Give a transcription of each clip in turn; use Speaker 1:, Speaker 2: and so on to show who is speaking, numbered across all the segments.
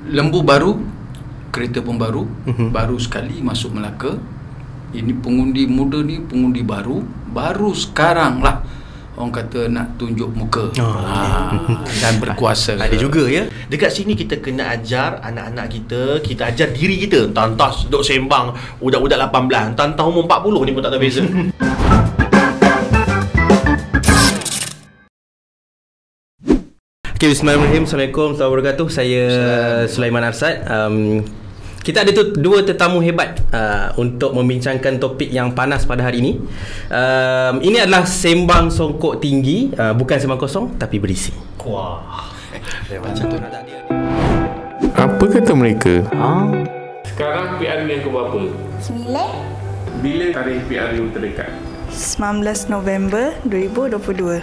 Speaker 1: lembu baru, kereta pun baru, baru sekali masuk Melaka. Ini pengundi muda ni, pengundi baru sekarang lah orang kata nak tunjuk muka dan berkuasa.
Speaker 2: Ada juga ya. Dekat sini kita kena ajar anak-anak kita, kita ajar diri kita. Entah duk sembang budak-budak 18, entah umur 40 ni pun tak tahu beza. Okay, bismillahirrahmanirrahim. Assalamualaikum warahmatullahi wabarakatuh. Saya Sulaiman Arsad. Kita ada dua tetamu hebat untuk membincangkan topik yang panas pada hari ini. Ini adalah sembang songkok tinggi, bukan sembang kosong tapi berisi. Wah. Macam tu nak tak dia.
Speaker 3: Apa kata mereka?
Speaker 4: Sekarang PRU yang keberapa?
Speaker 5: 9.
Speaker 4: Bila tarikh PRU terdekat?
Speaker 5: 19 November 2022.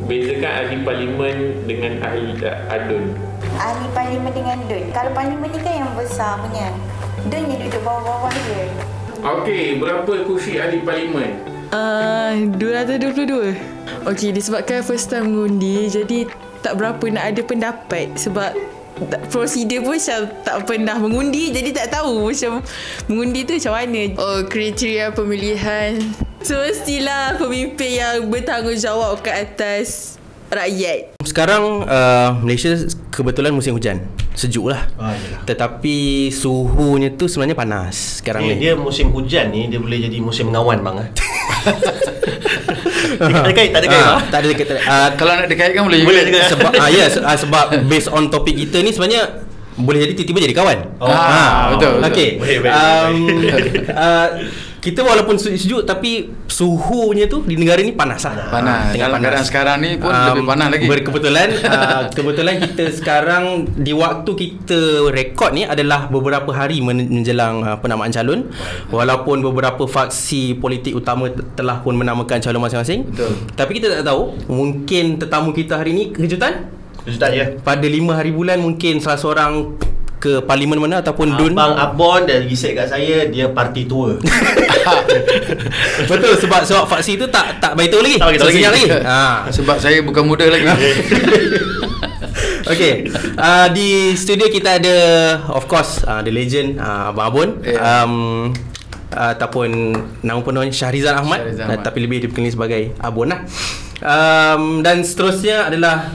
Speaker 4: Bezakan ahli parlimen dengan ahli adun.
Speaker 6: Ahli parlimen dengan DUN. Kalau parlimen ni kan yang besar punya. DUN yang duduk bawah-bawah dia.
Speaker 4: Okey, berapa kursi ahli parlimen?
Speaker 7: 222. Okey, disebabkan first time mengundi, jadi tak berapa nak ada pendapat sebab prosedur pun macam tak pernah mengundi, jadi tak tahu macam mengundi tu macam mana. Kriteria pemilihan semestilah pemimpin yang bertanggungjawab ke atas rakyat.
Speaker 2: Sekarang Malaysia kebetulan musim hujan. Sejuk lah. Tetapi suhunya tu sebenarnya panas sekarang ni. Dia musim hujan ni, dia boleh jadi musim mengawan bang. Tak ada kait. Tak ada kait.
Speaker 1: Kalau nak dikaitkan boleh
Speaker 2: juga. Sebab sebab based on topik kita ni sebenarnya boleh jadi tiba-tiba jadi kawan.
Speaker 1: Betul.
Speaker 2: Okey. Kita walaupun sejuk tapi suhunya tu di negara ni panas lah.
Speaker 1: Panas. Dalam keadaan sekarang ni pun lebih panas lagi.
Speaker 2: Kebetulan kita sekarang di waktu kita rekod ni adalah beberapa hari menjelang penamaan calon. Walaupun beberapa faksi politik utama telah pun menamakan calon masing-masing.
Speaker 1: Betul.
Speaker 2: Tapi kita tak tahu, mungkin tetamu kita hari ni kejutan ya. Pada 5 hari bulan mungkin salah seorang ke parlimen mana ataupun DUN.
Speaker 8: Abang Abon dah gisik kat saya, dia parti tua.
Speaker 2: Betul, sebab faksi tu tak beritahu lagi. lagi.
Speaker 1: Sebab saya bukan muda lagi.
Speaker 2: Okey. Di studio kita ada of course the legend Abang Abon. Ataupun nama penuhnya Syahrizan Ahmad, tapi lebih dikenali sebagai Abon lah. Dan seterusnya adalah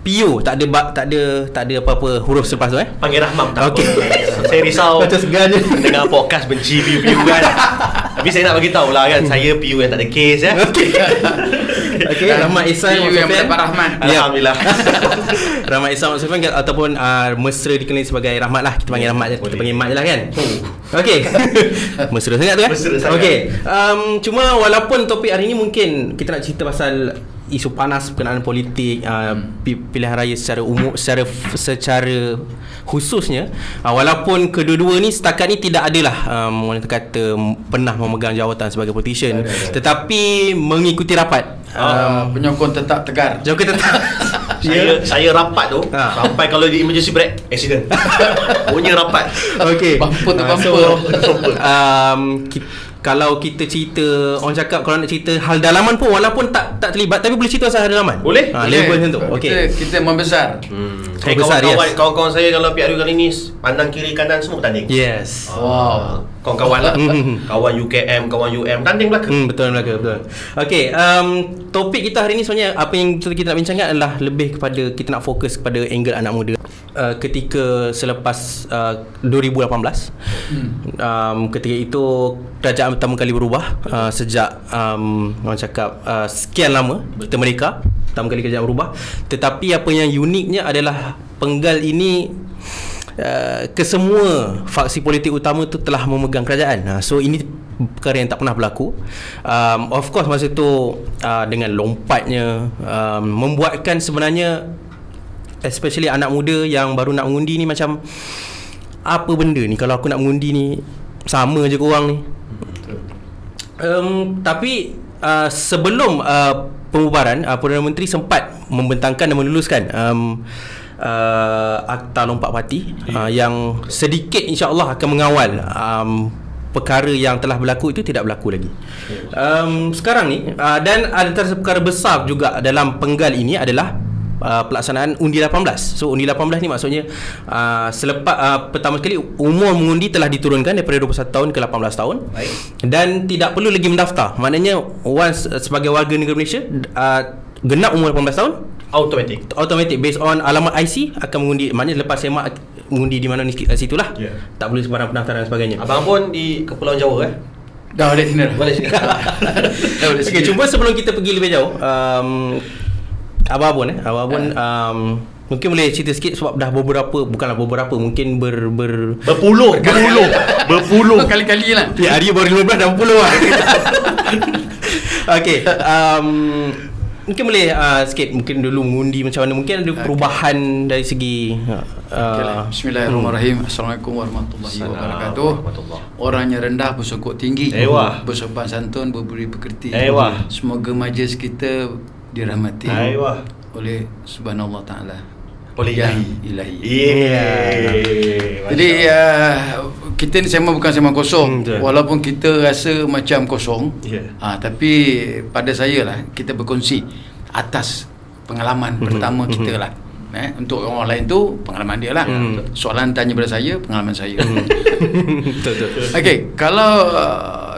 Speaker 2: PU, tak ada apa-apa huruf selepas tu
Speaker 8: Panggil Rahman tak
Speaker 2: okay.
Speaker 8: Apa. Saya risau
Speaker 2: macam segalanya
Speaker 8: dengar podcast benci PU kan. Tapi saya nak bagi tahu lah kan, saya PU yang tak ada kes ya.
Speaker 2: Okey, Rahmat Ihsan
Speaker 1: PU yang mendapat rahmat.
Speaker 8: Alhamdulillah.
Speaker 2: Rahmat Ihsan Sofian ataupun mesra dikenali sebagai Rahmat lah. Kita panggil Rahmat je, kita panggil Mat je lah kan. Okey. Mesra sangat tu kan. Okey. Cuma walaupun topik hari ni mungkin kita nak cerita pasal isu panas berkenaan politik, pilihan raya secara umum, secara khususnya, walaupun kedua-dua ni setakat ni tidak adalah orang kata pernah memegang jawatan sebagai politician, tetapi mengikuti rapat
Speaker 1: penyokong tetap tegar.
Speaker 8: Saya rapat tu sampai kalau di emergency brake accident. Punya rapat.
Speaker 2: Okey.
Speaker 1: Bumper tu bumper.
Speaker 2: Kalau kita cerita, orang cakap kalau nak cerita hal dalaman pun walaupun tak terlibat, tapi boleh cerita pasal hal dalaman.
Speaker 8: Boleh.
Speaker 2: Level macam tu. Okey.
Speaker 1: Kita membesar.
Speaker 8: Kawan-kawan saya kalau PRU kali ni pandang kiri kanan semua tanding.
Speaker 2: Yes.
Speaker 1: Wow.
Speaker 8: Kawan-kawan lah. Kawan UKM, kawan UM tanding belaka.
Speaker 2: Betul. Okey, topik kita hari ni sebenarnya apa yang kita nak bincangkan adalah lebih kepada kita nak fokus kepada angle anak muda. Ketika selepas 2018, ketika itu kerajaan pertama kali berubah sejak orang cakap sekian lama kita merdeka, pertama kali kerajaan berubah. Tetapi apa yang uniknya adalah penggal ini kesemua faksi politik utama tu telah memegang kerajaan. So ini perkara yang tak pernah berlaku. Of course masa tu dengan lompatnya membuatkan sebenarnya especially anak muda yang baru nak mengundi ni macam apa benda ni, kalau aku nak mengundi ni sama je korang ni. Tapi sebelum pembubaran, Perdana Menteri sempat membentangkan dan meluluskan Akta Lompat Parti yang sedikit insya-Allah akan mengawal perkara yang telah berlaku itu tidak berlaku lagi. Sekarang ni dan ada perkara besar juga dalam penggal ini adalah pelaksanaan undi 18. So undi 18 ni maksudnya selepas pertama sekali umur mengundi telah diturunkan daripada 21 tahun ke 18 tahun. Baik. Dan tidak perlu lagi mendaftar. Maknanya once sebagai warga negara Malaysia genap umur 18 tahun, automatic based on alamat IC akan mengundi. Maknanya lepas semak mengundi di mana ni situ lah. Tak perlu sembarang pendaftaran dan sebagainya.
Speaker 8: Abang pun di Kepulauan Jawa
Speaker 1: Dah boleh sini.
Speaker 8: Boleh sini.
Speaker 2: Okey, cuba sebelum kita pergi lebih jauh, Abang Abun mungkin boleh cerita sikit sebab dah bukanlah beberapa, mungkin
Speaker 8: berpuluh
Speaker 1: kali-kali lah.
Speaker 2: Ya, hari baru 15 dah berpuluh lah. Okey, mungkin boleh sikit, mungkin dulu mengundi macam mana, mungkin ada perubahan dari segi
Speaker 1: Bismillahirrahmanirrahim. Assalamualaikum warahmatullahi wabarakatuh. Orangnya rendah bersokok tinggi, bersopan santun, berbudi pekerti. Semoga majlis kita dirahmati oleh Subhanallah Ta'ala, oleh Ilahi. Jadi kita ni sembang bukan sembang kosong. Walaupun kita rasa macam kosong, tapi pada saya lah, kita berkongsi atas pengalaman pertama kita lah. Untuk orang lain tu pengalaman dia lah. Soalan tanya pada saya, pengalaman saya. Okey, kalau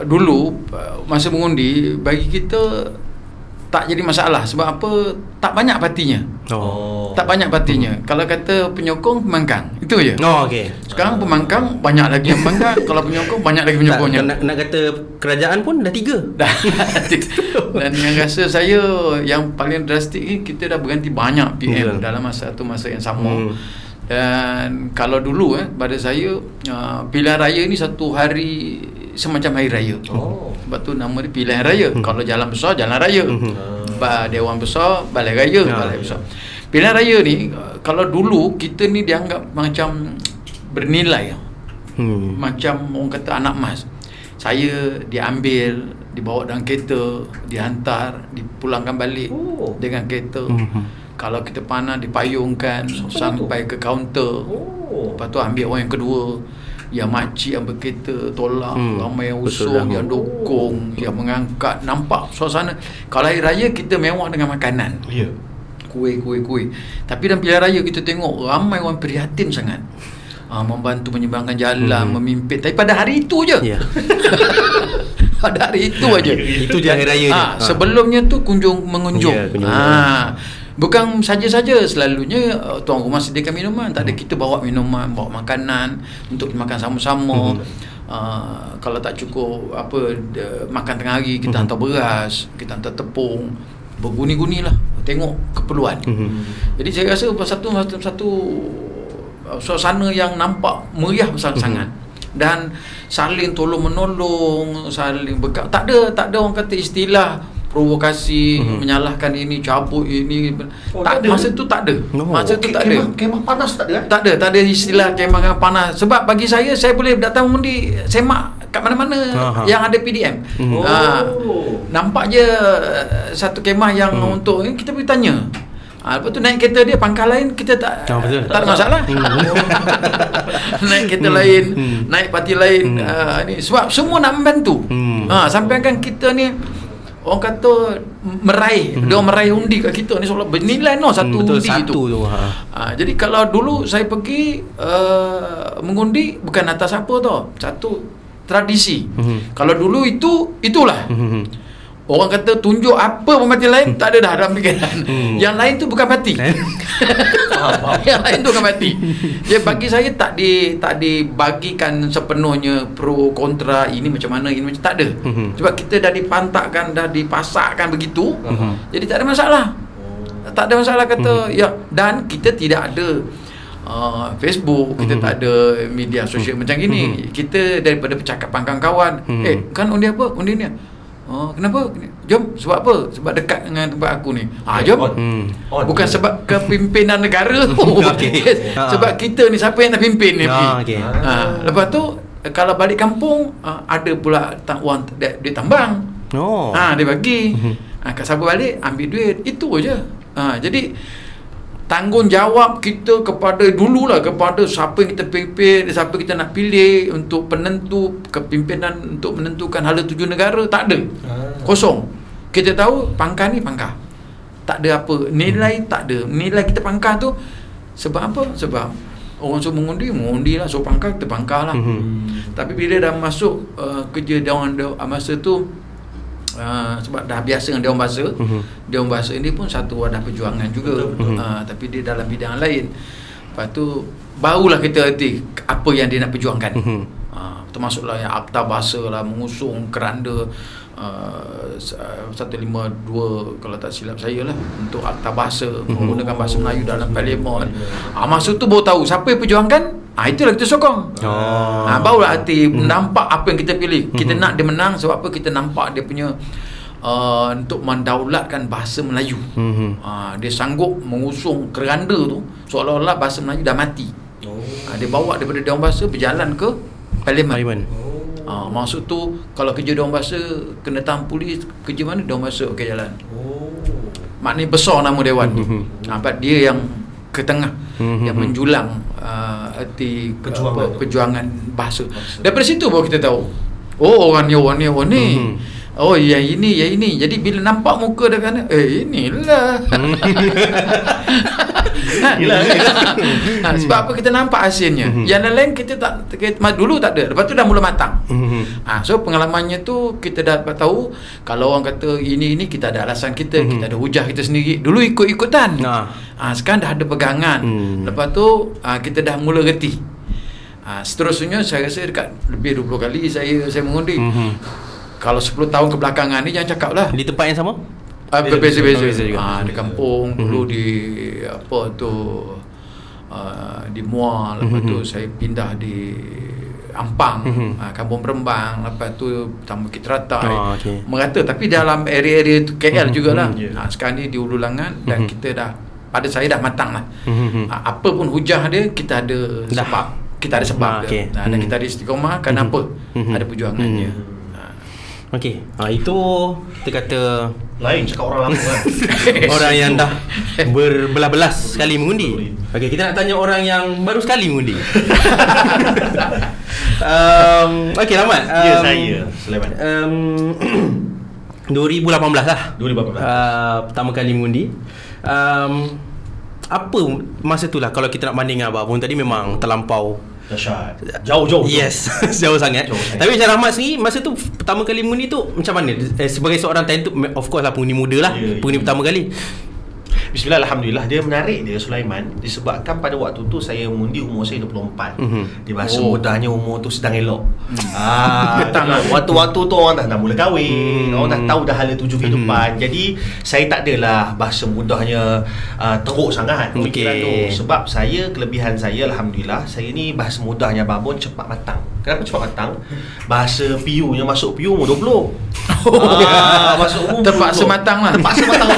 Speaker 1: dulu masa mengundi, bagi kita tak jadi masalah. Sebab apa? Tak banyak partinya. Tak banyak partinya. Kalau kata penyokong, pemangkang, itu je.
Speaker 2: Okey.
Speaker 1: Sekarang pemangkang banyak lagi yang pemangkang. Kalau penyokong, banyak lagi penyokongnya.
Speaker 2: Nak kata kerajaan pun dah 3.
Speaker 1: Dan yang rasa saya yang paling drastik ni, kita dah berganti banyak PM dalam masa yang sama. Dan kalau dulu pada saya pilihan raya ni satu hari semacam hari raya. Sebab tu nama dia pilihan raya. Kalau jalan besar, jalan raya. Dewan besar, balai raya, balai besar. Pilihan raya ni, kalau dulu kita ni dianggap macam bernilai, macam orang kata anak emas. Saya diambil, dibawa dalam kereta, dihantar, dipulangkan balik dengan kereta. Kalau kita panah, dipayungkan sampai ke kaunter. Lepas tu ambil orang yang kedua, yang makcik yang berkereta tolak, ramai yang usung, yang dokong, yang mengangkat. Nampak suasana. Kalau hari raya kita mewah dengan makanan, kuih. Tapi dalam pilihan raya kita tengok ramai orang prihatin sangat, membantu menyeberangkan jalan, memimpin. Tapi pada hari itu je. Pada hari itu aja.
Speaker 2: Itu je hari raya.
Speaker 1: Sebelumnya tu mengunjung. Bukan saja-saja, selalunya tuan rumah sediakan minuman. Tak ada, kita bawa minuman, bawa makanan untuk makan sama-sama. Kalau tak cukup makan tengah hari, kita hantar beras, kita hantar tepung, berguni-guni lah, tengok keperluan. Jadi saya rasa satu suasana yang nampak meriah sangat. Dan saling tolong-menolong, saling tak ada orang kata istilah provokasi, menyalahkan ini, cabut ini. Masa tu tak ada. Masa tu tak ada.
Speaker 8: Kemah panas tak ada?
Speaker 1: Tak ada istilah kemah panas. Sebab bagi saya boleh datang mengundi, semak kat mana-mana yang ada PDM. Nampak je satu kemah yang untuk kita boleh tanya. Lepas tu naik kereta dia, pangkal lain kita tak ada masalah. Naik kereta lain, naik parti lain, ni sebab semua nak membantu. Sampaikan kita ni orang kata meraih, dia meraih undi kat kita ni seolah bernilai satu undi tu. Jadi kalau dulu saya pergi mengundi bukan atas apa tau, satu tradisi. Kalau dulu itulah. Orang kata tunjuk apa parti lain, tak ada dah dalam fikiran. Yang lain tu bukan parti. Yang lain tu bukan parti. Jadi bagi saya tak dibagikan sepenuhnya pro kontra, ini macam mana, ini macam, tak ada. Sebab kita dah dipantakkan, dah dipasakkan begitu. Jadi tak ada masalah. Tak ada masalah kata dan kita tidak ada Facebook, kita tak ada media sosial macam gini. Kita daripada percakapan kawan-kawan, kan undi apa? Undi ni. Kenapa? Jom, sebab apa? Sebab dekat dengan tempat aku ni. Jom. Bukan sebab kepimpinan negara. Sebab kita ni siapa yang nak pimpin ni. Lepas tu kalau balik kampung, ada pula wang duit tambang. Dia bagi. Kat siapa balik ambil duit. Itu je. Jadi tanggungjawab kita kepada siapa yang kita pimpin, siapa kita nak pilih untuk penentu kepimpinan, untuk menentukan hala tuju negara, tak ada. Kosong. Kita tahu pangkal ni pangkal. tak ada apa. Nilai tak ada. Nilai kita pangkah tu sebab apa? Sebab orang suruh mengundi lah. Suruh pangkah, kita pangkah lah. Tapi bila dah masuk kerja Dewan Bahasa tu, sebab dah biasa dengan Dewan Bahasa, Dewan Bahasa ini pun satu wadah perjuangan juga. Tapi dia dalam bidang lain. Lepas tu barulah kita erti apa yang dia nak perjuangkan. Termasuklah yang Akta Bahasa lah, mengusung keranda 152 kalau tak silap saya lah, untuk Akta Bahasa, menggunakan bahasa Melayu dalam parlimen. Masa tu baru tahu siapa yang perjuangkan. Itulah kita sokong. Barulah hati nampak apa yang kita pilih. Kita nak dia menang sebab apa? Kita nampak dia punya untuk mendaulatkan bahasa Melayu. Dia sanggup mengusung keranda tu seolah-olah bahasa Melayu dah mati. Dia bawa daripada Dewan Bahasa berjalan ke parlimen. Maksud tu kalau kerja Dewan Bahasa kena tahan polis, kerja mana Dewan Bahasa okey jalan. Maknanya besar nama dewan tu. Dia yang ke tengah, yang menjulang erti perjuangan bahasa. Daripada situ baru kita tahu, orang ni yang ini. Jadi bila nampak muka dia kan, inilah. Sebab apa kita nampak hasilnya. Yang lain kita dulu tak ada. Lepas tu dah mula matang. So pengalamannya tu kita dah dapat tahu, kalau orang kata ini kita ada alasan kita, kita ada hujah kita sendiri. Dulu ikut-ikutan. Sekarang dah ada pegangan. Lepas tu kita dah mula reti. Seterusnya saya rasa dekat lebih 20 kali saya mengundi. Kalau 10 tahun kebelakangan ni jangan cakap lah.
Speaker 2: Di tempat yang sama?
Speaker 1: Berbeza-beza juga. Di kampung dulu di apa tu, di Muar. Lepas tu saya pindah di Ampang, Kampung Perembang. Lepas tu Tamu Kiteratai, merata. Tapi dalam area-area tu KL jugalah. Sekarang ni di Hulu Langat. Dan kita dah, pada saya dah matang lah. Apa pun hujah dia, kita ada sebab. Kita ada sebab dia. Dan kita ada istiqomah. Kenapa? Ada perjuangannya.
Speaker 2: Okey. Itu kita kata
Speaker 8: lain cakap orang lama kan.
Speaker 2: Orang yang dah berbelas-belas sekali mengundi. Okey, kita nak tanya orang yang baru sekali mengundi. Okey, Rahmat.
Speaker 8: Ya, saya Sulaiman.
Speaker 2: 2018 lah.
Speaker 8: 2018.
Speaker 2: Pertama kali mengundi. Apa masa tu lah, kalau kita nak banding dengan Abang tadi, memang terlampau
Speaker 8: dahsyat. Jauh.
Speaker 2: Yes. Jauh sangat. Tapi macam Rahmat sendiri, masa tu pertama kali mengundi tu macam mana? Sebagai seorang talent tu, of course lah pengundi muda lah, pengundi pertama kali.
Speaker 8: Bismillah, Alhamdulillah. Dia menarik dia Sulaiman, disebabkan pada waktu tu saya mengundi umur saya 24. Dia bahasa mudahnya umur tu sedang elok. Waktu-waktu tu orang dah mula kahwin, orang dah tahu dah hala tuju kehidupan. Jadi saya tak adalah bahasa mudahnya teruk sangat pemikiran tu. Sebab saya, kelebihan saya Alhamdulillah, saya ni bahasa mudahnya babon cepat matang. Kenapa cepat matang? Bahasa PU-nya masuk PU umur 20. Masuk umur
Speaker 1: terpaksa matang lah.
Speaker 8: Terpaksa matang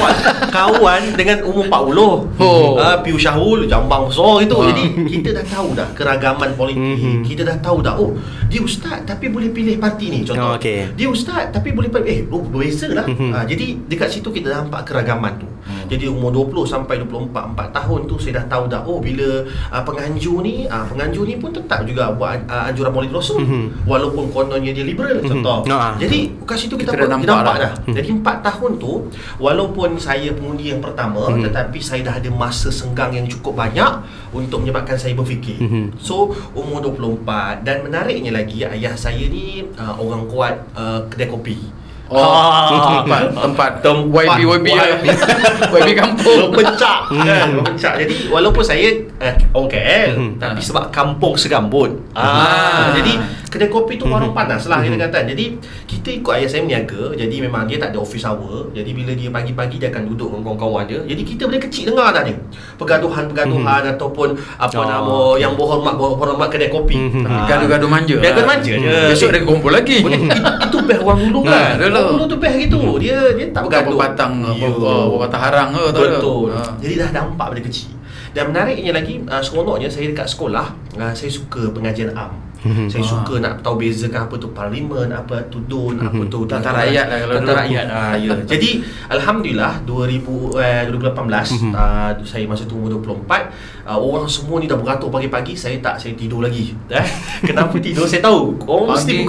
Speaker 8: kawan dengan umur 40. PU Syahul jambang besar gitu. Jadi kita dah tahu dah keragaman politik. Kita dah tahu dah, dia ustaz tapi boleh pilih parti ni, contoh. Dia ustaz tapi boleh pilih berbeza lah. Jadi dekat situ kita nampak keragaman tu. Jadi umur 20 sampai 24 4 tahun tu saya dah tahu dah, bila penganjur ni pun tetap juga buat anjuran Maulid Rasul, walaupun kononnya dia liberal, contoh. Jadi kat situ kita nampak dah. Jadi 4 tahun tu, walaupun saya pengundi yang pertama, tetapi saya dah ada masa senggang yang cukup banyak untuk menyebabkan saya berfikir. So umur 24. Dan menariknya lagi, ayah saya ni orang kuat kedai kopi.
Speaker 1: Tempat YB YB kampung
Speaker 8: berpencak kan, berpencak. Jadi walaupun saya orang KL, tapi sebab kampung segambut. Jadi kedai kopi tu warung panas lah kita kata. Jadi kita ikut ayah saya berniaga. Jadi memang dia tak ada office hour. Jadi bila dia pagi-pagi dia akan duduk dengan kawan-kawan dia. Jadi kita boleh kecil dengar dah ni pergaduhan ataupun apa nama yang berhormat kedai kopi.
Speaker 1: Gaduh-gaduh manja.
Speaker 8: Gaduh manja je.
Speaker 1: Besok dia kumpul lagi.
Speaker 8: Itu best orang dulu kan. Dulu tu best gitu. Dia tak bergaduh.
Speaker 1: Batang batang harang ke.
Speaker 8: Betul. Jadi dah nampak dari kecil. Dan menariknya lagi, seronoknya saya dekat sekolah, saya suka pengajian am. Saya suka nak tahu bezakan apa tu parlimen, apa tu DUN, apa tu
Speaker 1: Tata rakyat lah kalau
Speaker 8: tata rakyat. Ya. Jadi alhamdulillah 2018 saya masa tu umur 24, orang semua ni dah beratur pagi-pagi, saya tidur lagi. Kenapa tidur? Saya tahu. Mesti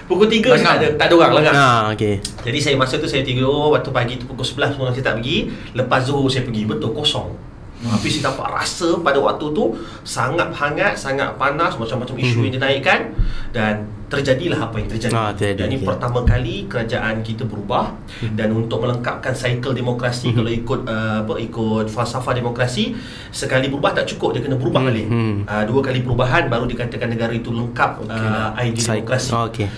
Speaker 8: pukul 3 tak ada orang lengang.
Speaker 2: Okey.
Speaker 8: Jadi saya masa tu saya tidur, waktu pagi tu pukul 11 semua saya tak pergi. Lepas Zuhur saya pergi, betul kosong. Tapi saya dapat rasa pada waktu tu sangat hangat, sangat panas, macam-macam isu yang dinaikkan, dan terjadilah apa yang terjadi. Dan ini pertama kali kerajaan kita berubah, dan untuk melengkapkan cycle demokrasi, kalau ikut falsafah demokrasi, sekali berubah tak cukup, dia kena berubah balik. 2 kali perubahan baru dikatakan negara itu lengkap idea demokrasi.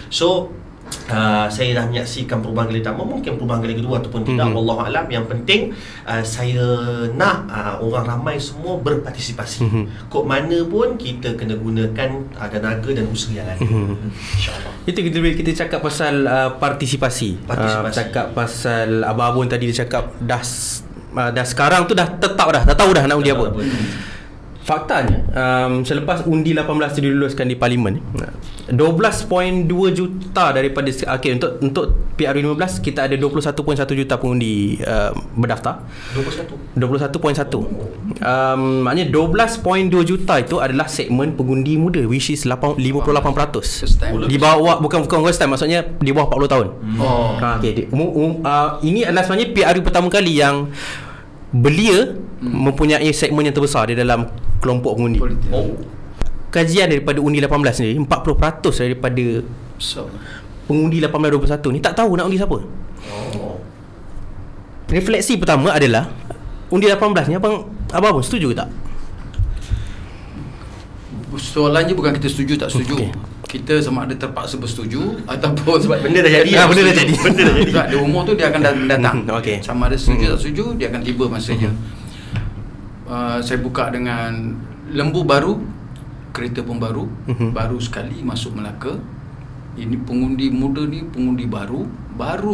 Speaker 8: So saya dah menyaksikan perubahan kali pertama, mungkin perubahan kali kedua ataupun tidak, wallahu alam. Yang penting saya nak orang ramai semua berpartisipasi. Kok mana pun kita kena gunakan tenaga dan usaha yang ada. InsyaAllah.
Speaker 2: Itu kita cakap pasal partisipasi. Cakap pasal Abang Abun tadi dia cakap dah sekarang tu dah tak tahu dah nak undi apa. Faktanya selepas undi 18 tu diluluskan di Parlimen, 12.2 juta daripada untuk PRU15 kita ada 21.1 juta pengundi berdaftar. 21.1. Maknanya 12.2 juta itu adalah segmen pengundi muda, which is 58%. Di bawah bukan first time, maksudnya di bawah 40 tahun. Ini adalah sebenarnya PRU pertama kali yang belia mempunyai segmen yang terbesar di dalam kelompok pengundi. Kajian daripada undi 18 sendiri, 40% daripada pengundi 18-21 ni tak tahu nak undi siapa. Refleksi pertama adalah undi 18 ni abang pun setuju ke tak?
Speaker 1: Soalannya bukan kita setuju tak setuju. Kita sama ada terpaksa bersetuju ataupun sebab
Speaker 8: benda dah jadi.
Speaker 1: Benda dah jadi. Sebab dia umur tu dia akan datang. Sama ada setuju tak setuju, dia akan tiba masanya. Saya buka dengan lembu baru, kereta pun baru, baru sekali masuk Melaka. Ini pengundi muda ni, pengundi baru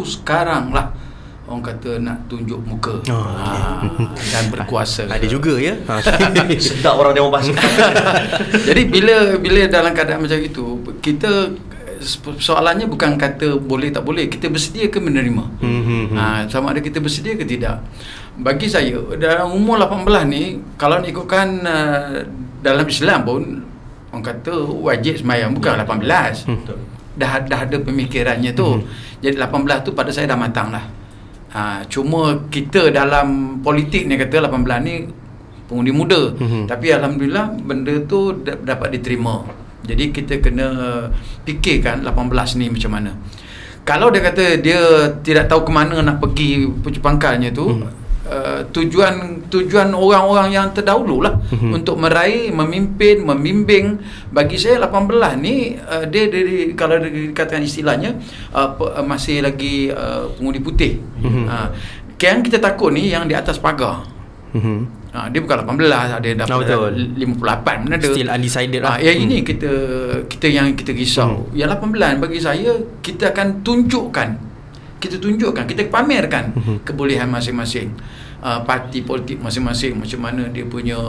Speaker 1: sekarang lah orang kata nak tunjuk muka dan berkuasa.
Speaker 2: Ada juga ya.
Speaker 8: Sedap orang dia bahasa.
Speaker 1: Jadi bila dalam keadaan macam itu, kita soalannya bukan kata boleh tak boleh, kita bersedia ke menerima. Sama ada kita bersedia ke tidak. Bagi saya dalam umur 18 ni, kalau nak ikutkan dalam Islam pun orang kata wajib sembahyang, bukan 18. Dah ada pemikirannya tu. Jadi 18 tu pada saya dah matang lah. Cuma kita dalam politik ni kata 18 ni pengundi muda. Tapi alhamdulillah benda tu dapat diterima. Jadi kita kena fikirkan 18 ni macam mana. Kalau dia kata dia tidak tahu ke mana nak pergi pucuk pangkalnya tu, tujuan orang-orang yang terdahulu lah untuk meraih, memimpin, membimbing. Bagi saya 18 ni dia kalau dikatakan istilahnya masih lagi pengundi putih. Yang kita takut ni yang di atas pagar. Dia bukan 18, ada dapat 58 mana ada.
Speaker 2: Still undecided lah.
Speaker 1: Yang ini kita yang kita risau. Yang 18 bagi saya kita akan tunjukkan, kita pamerkan kebolehan masing-masing. Parti politik masing-masing macam mana dia punya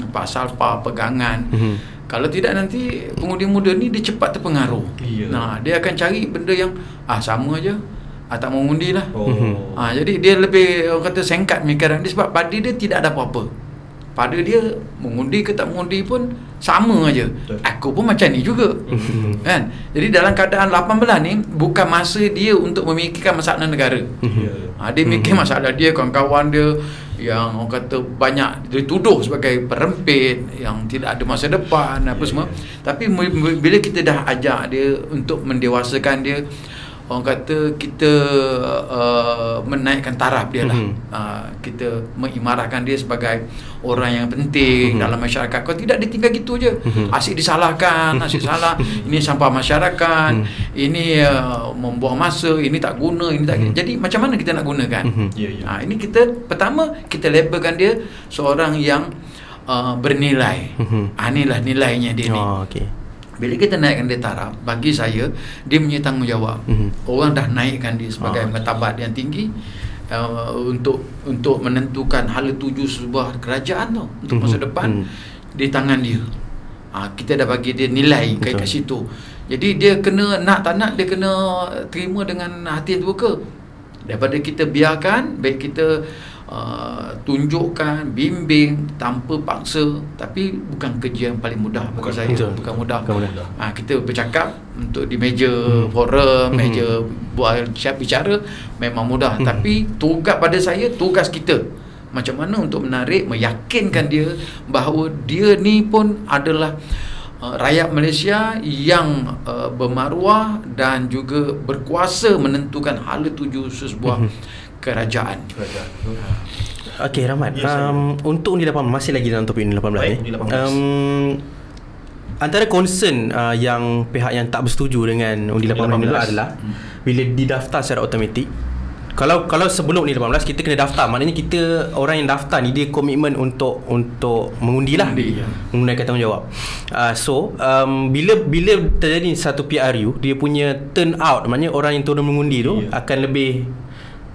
Speaker 1: falsafah, pegangan. Kalau tidak nanti pengundi muda ni dia cepat terpengaruh. Dia akan cari benda yang sama aja. Tak mau undi lah. Jadi dia lebih orang kata singkat pemikiran dia, sebab pada dia tidak ada apa-apa. Pada dia mengundi ke tak mengundi pun sama aja. Aku pun macam ni juga. Kan? Jadi dalam keadaan 18 ni bukan masa dia untuk memikirkan masalah negara. Dia mikir masalah dia, kawan-kawan dia yang orang kata banyak dituduh sebagai perempit, yang tidak ada masa depan apa semua. Tapi bila kita dah ajak dia untuk mendewasakan dia, orang kata kita menaikkan taraf dia lah. Kita mengimarahkan dia sebagai orang yang penting dalam masyarakat. Kalau tidak ditinggal gitu je, asyik disalahkan, asyik salah, ini sampah masyarakat, ini membuang masa, ini tak guna, ini tak guna. Jadi macam mana kita nak gunakan? Ini kita pertama kita labelkan dia seorang yang bernilai. Inilah nilainya dia ni. Bila kita naikkan dia taraf, bagi saya dia punya tanggungjawab. Orang dah naikkan dia sebagai martabat yang tinggi untuk menentukan hala tuju sebuah kerajaan tu untuk masa depan di tangan dia. kita dah bagi dia nilai kat situ. Jadi dia kena nak tak nak, dia kena terima dengan hati yang terbuka. Daripada kita biarkan, baik kita tunjukkan, bimbing tanpa paksa, tapi bukan kerja yang paling mudah bagi saya. Bukan mudah. Kita bercakap untuk di meja forum, meja buat bicara memang mudah, tapi tugas pada saya, tugas kita macam mana untuk menarik, meyakinkan dia bahawa dia ni pun adalah rakyat Malaysia yang bermaruah dan juga berkuasa menentukan hala tuju sebuah kerajaan.
Speaker 2: Okey, Rahmat. Untuk undi 18, masih lagi dalam topik undi 18 ni. Antara concern yang pihak yang tak bersetuju dengan undi 18 ni adalah bila didaftar secara automatik. Kalau sebelum undi 18 kita kena daftar, maknanya kita orang yang daftar ni dia komitmen untuk mengundi lah, menggunakan tanggungjawab. Bila terjadi satu PRU, dia punya turn out, maknanya orang yang turun mengundi tu akan lebih,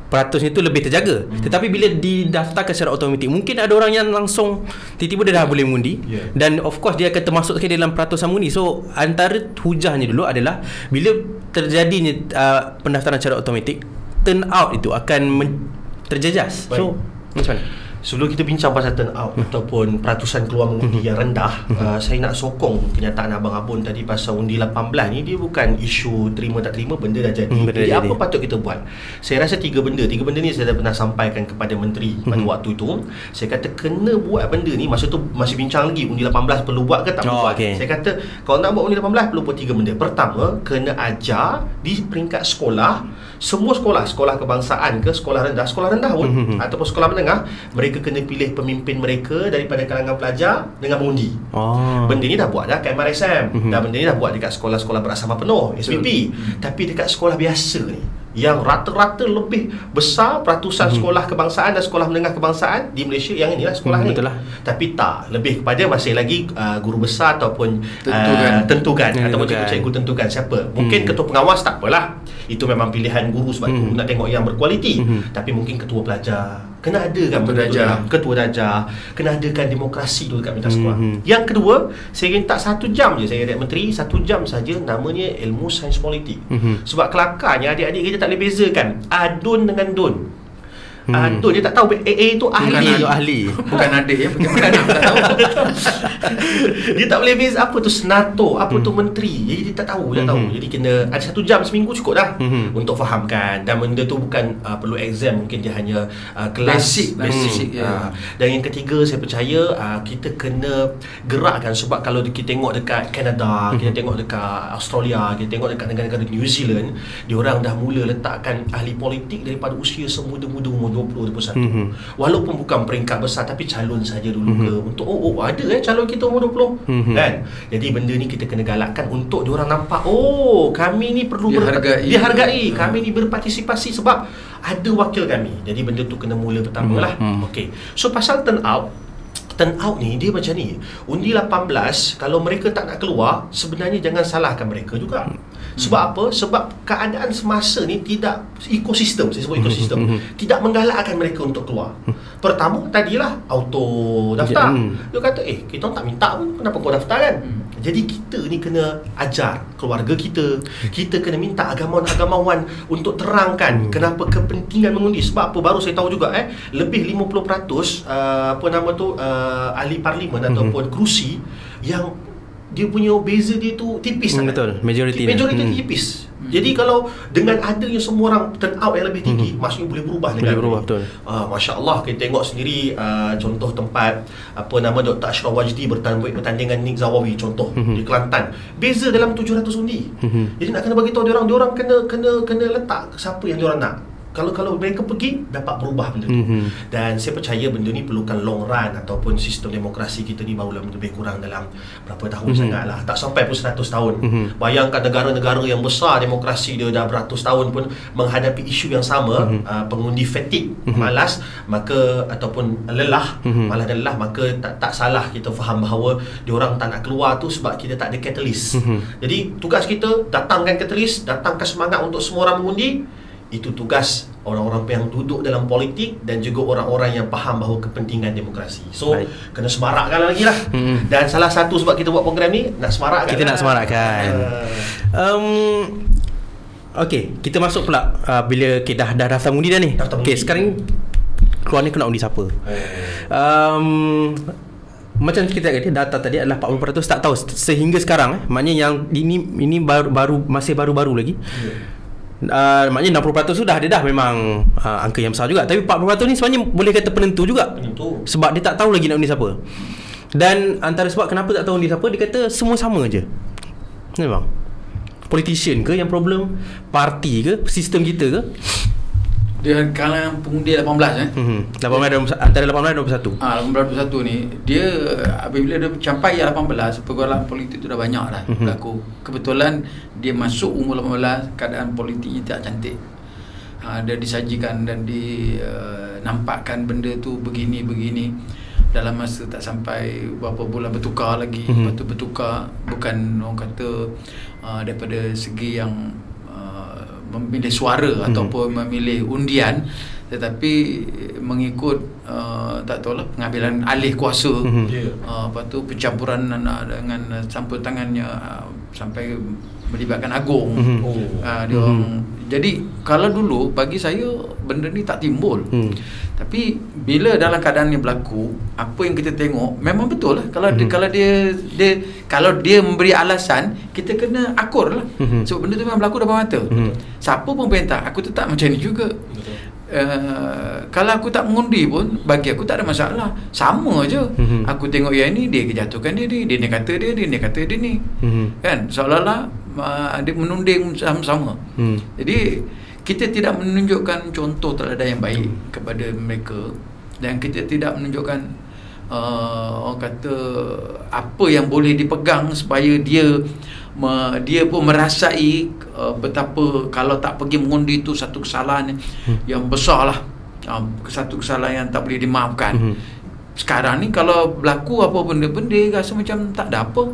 Speaker 2: peratusnya tu lebih terjaga. Tetapi bila didaftarkan secara automatik, mungkin ada orang yang langsung tiba-tiba dia dah boleh mengundi, dan of course dia akan termasuk dalam peratusan mengundi. So antara hujahnya dulu adalah bila terjadinya pendaftaran secara automatik, turn out itu akan terjejas. So macam mana?
Speaker 8: Sebelum kita bincang pasal turn out ataupun peratusan keluar mengundi yang rendah, saya nak sokong kenyataan Abang Abun tadi pasal undi 18 ni. Dia bukan isu terima tak terima, benda dah jadi. Jadi apa patut kita buat? Saya rasa tiga benda ni saya dah pernah sampaikan kepada menteri pada waktu itu. Saya kata kena buat benda ni. Masa tu masih bincang lagi undi 18 perlu buat ke tak perlu buat. Saya kata kalau nak buat undi 18 perlu buat tiga benda. Pertama, kena ajar di peringkat sekolah, semua sekolah kebangsaan ke sekolah rendah pun ataupun sekolah menengah, mereka kena pilih pemimpin mereka daripada kalangan pelajar dengan mengundi. Benda ni dah buat dah kat MRSM, dan benda ni dah buat dekat sekolah-sekolah berasrama penuh, SPP. Tapi dekat sekolah biasa ni, yang rata-rata lebih besar peratusan sekolah kebangsaan dan sekolah menengah kebangsaan di Malaysia yang inilah sekolah ni. Tapi tak, lebih kepada masih lagi guru besar ataupun tentukan ataupun cikgu tentukan siapa. Mungkin ketua pengawas tak apalah, itu memang pilihan guru sebab tu nak tengok yang berkualiti. Tapi mungkin ketua pelajar kena adakan ketua darjah, kena adakan demokrasi tu dekat pentas sekolah. Yang kedua, saya minta 1 jam je, saya lihat menteri 1 jam saja, namanya ilmu sains politik. Sebab kelakarnya adik-adik kita tak boleh bezakan adun dengan don. Adun dia tak tahu AA tu ahli. Bukan adik ya, bagaimana nak tak tahu. Dia tak boleh beza apa tu senator, apa tu menteri. Jadi dia tak tahu, Jadi kena ada 1 jam seminggu cukup dah untuk fahamkan. Dan benda tu bukan perlu exam, mungkin dia hanya kelas basic. Dan yang ketiga, saya percaya kita kena gerakkan. Sebab kalau kita tengok dekat Canada, kita tengok dekat Australia, kita tengok dekat negara-negara New Zealand, diorang dah mula letakkan ahli politik daripada usia semuda-muda, umur 20-21. Walaupun bukan peringkat besar, tapi calon saja dulu ke untuk ada calon kita umur 20 kan. Jadi benda ni kita kena galakkan untuk diorang nampak kami ni perlu dihargai, kami ni berpartisipasi sebab ada wakil kami. Jadi benda tu kena mula pertama lah. Okey. So pasal turn out ni dia macam ni. Undi 18 kalau mereka tak nak keluar, sebenarnya jangan salahkan mereka juga. Sebab apa? Sebab keadaan semasa ni tidak ekosistem, saya sebut ekosistem, tidak menggalakkan mereka untuk keluar. Pertama tadilah auto daftar. Dia kata kita tak minta pun, kenapa kau daftar kan? Jadi kita ni kena ajar keluarga kita kena minta agamawan untuk terangkan kenapa kepentingan mengundi. Sebab apa? Baru saya tahu juga lebih 50% ahli parlimen ataupun kerusi yang dia punya beza dia tu tipis sangat.
Speaker 2: Betul, majoriti
Speaker 8: tipis. Jadi kalau dengan adanya semua orang turn out yang lebih tinggi, maksudnya boleh berubah negara.
Speaker 2: Boleh berubah, betul.
Speaker 8: Masya-Allah, kita tengok sendiri contoh tempat Dr. Ashraf Wajdi bertanding dengan Nick Zawawi contoh di Kelantan. Beza dalam 700 undi. Jadi nak kena bagi tahu diorang kena letak siapa yang diorang nak. Kalau mereka pergi, dapat berubah benda tu. Dan saya percaya benda ni perlukan long run, ataupun sistem demokrasi kita ni baru lebih kurang dalam berapa tahun sangat lah. Tak sampai pun 100 tahun. Bayangkan negara-negara yang besar demokrasi dia dah beratus tahun pun menghadapi isu yang sama. Pengundi fatigue, malas, maka ataupun lelah, malas dan lelah, maka tak salah kita faham bahawa diorang tak nak keluar tu sebab kita tak ada catalyst. Jadi tugas kita datangkan catalyst, datangkan semangat untuk semua orang mengundi. Itu tugas orang-orang yang duduk dalam politik dan juga orang-orang yang faham bahawa kepentingan demokrasi. So, kena semarakkan lagi lah. Dan salah satu sebab kita buat program ni, nak semarakkan.
Speaker 2: Kita nak semarakkan. Okey, kita masuk pula bila dah daftar mengundi dah ni. Okey, sekarang keluar ni kena undi siapa? Macam kita kata data tadi adalah 40% tak tahu sehingga sekarang maknanya yang ini baru masih baru-baru lagi. Maknanya 60% sudah ada dah memang angka yang besar juga. Tapi 40% ni sebenarnya boleh kata penentu juga. Sebab dia tak tahu lagi nak undi siapa. Dan antara sebab kenapa tak tahu undi siapa, dia kata semua sama je. Memang politician ke yang problem, parti ke, sistem kita ke?
Speaker 1: Dia kalangan pengundi 18
Speaker 2: antara 18 dan 21.
Speaker 1: 18 21 ni dia apabila dia capai 18, pergaulan politik tu dah banyak dah berlaku. Kebetulan dia masuk umur 18, keadaan politiknya tak cantik. Dia disajikan dan dinampakkan benda tu begini-begini. Dalam masa tak sampai berapa bulan bertukar lagi. Lepas tu bertukar bukan orang kata daripada segi yang memilih suara ataupun memilih undian, tetapi mengikut tak tahulah pengambilan alih kuasa. Lepas tu pencampuran dengan campur tangannya sampai melibatkan agung. Dia orang, jadi kalau dulu bagi saya benda ni tak timbul. Tapi bila dalam keadaan ni berlaku, apa yang kita tengok memang betul lah. Kalau kalau dia memberi alasan, kita kena akur lah. Sebab benda tu memang berlaku depan mata. Siapa pun perintah, aku tetap macam ni juga. Kalau aku tak mengundi pun, bagi aku tak ada masalah. Sama je. Aku tengok yang ni, dia kejatuhkan dia ni, dia kata dia kata dia ni. Kan, seolah-olah dia menunding sama-sama. Jadi kita tidak menunjukkan contoh teladan yang baik kepada mereka, dan kita tidak menunjukkan orang kata apa yang boleh dipegang supaya dia pun merasai betapa kalau tak pergi mengundi itu satu kesalahan yang besar lah, satu kesalahan yang tak boleh dimaafkan. Sekarang ni kalau berlaku apa benda-benda, rasa macam tak ada apa,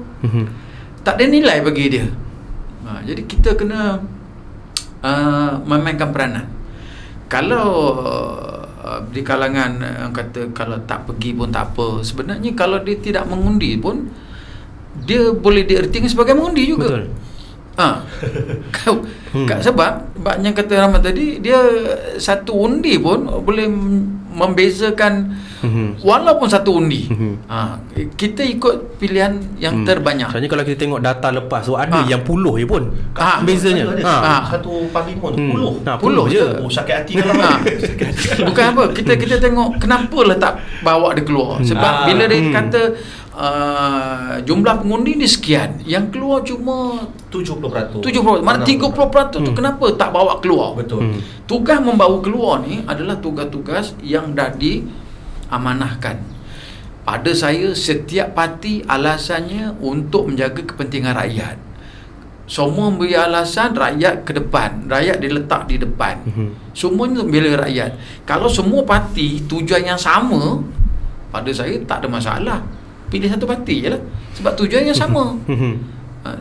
Speaker 1: tak ada nilai bagi dia. Jadi kita kena memainkan peranan. Kalau di kalangan kata kalau tak pergi pun tak apa, sebenarnya kalau dia tidak mengundi pun dia boleh diertikan sebagai mengundi juga. Betul. Sebab yang kata Rahmat tadi, dia satu undi pun boleh membezakan walaupun satu undi. Kita ikut pilihan yang terbanyak.
Speaker 2: Soalnya kalau kita tengok data lepas tu ada yang puluh je pun bezanya.
Speaker 8: Satu parlimen 10
Speaker 2: je.
Speaker 8: Sakit hati kalau
Speaker 1: bukan apa, kita tengok kenapa lah tak bawa dia keluar. Sebab bila dia kata jumlah pengundi ni sekian, yang keluar cuma
Speaker 8: 70%.
Speaker 1: Mana 30% tu kenapa tak bawa keluar?
Speaker 8: Betul.
Speaker 1: Tugas membawa keluar ni adalah tugas-tugas yang dah diamanahkan. Pada saya, setiap parti alasannya untuk menjaga kepentingan rakyat. Semua memberi alasan rakyat ke depan, rakyat diletak di depan. Semuanya untuk membela rakyat. Kalau semua parti tujuan yang sama, pada saya tak ada masalah. Pilih satu parti je lah, sebab tujuan yang sama.